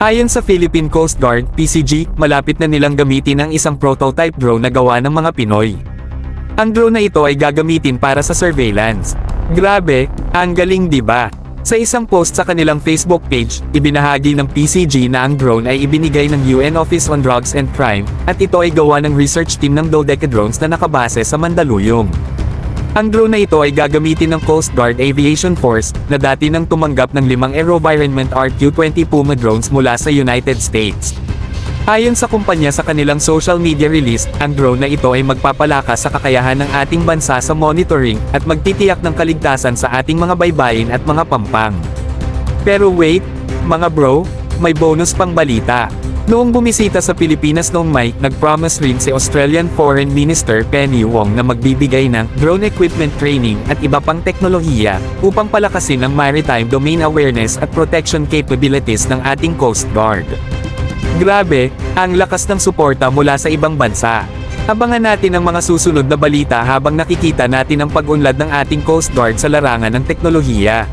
Ayon sa Philippine Coast Guard, PCG, malapit na nilang gamitin ang isang prototype drone na gawa ng mga Pinoy. Ang drone na ito ay gagamitin para sa surveillance. Grabe, ang galing 'di ba? Sa isang post sa kanilang Facebook page, ibinahagi ng PCG na ang drone ay ibinigay ng UN Office on Drugs and Crime, at ito ay gawa ng research team ng Dodecadrones na nakabase sa Mandaluyong. Ang drone na ito ay gagamitin ng Coast Guard Aviation Force, na dati nang tumanggap ng 5 AeroVironment RQ-20 Puma drones mula sa United States. Ayon sa kumpanya sa kanilang social media release, ang drone na ito ay magpapalakas sa kakayahan ng ating bansa sa monitoring, at magtitiyak ng kaligtasan sa ating mga baybayin at mga pampang. Pero wait, mga bro, may bonus pang balita. Noong bumisita sa Pilipinas noong May, nag-promise rin si Australian Foreign Minister Penny Wong na magbibigay ng drone equipment training at iba pang teknolohiya upang palakasin ang maritime domain awareness at protection capabilities ng ating Coast Guard. Grabe, ang lakas ng suporta mula sa ibang bansa. Abangan natin ang mga susunod na balita habang nakikita natin ang pag-unlad ng ating Coast Guard sa larangan ng teknolohiya.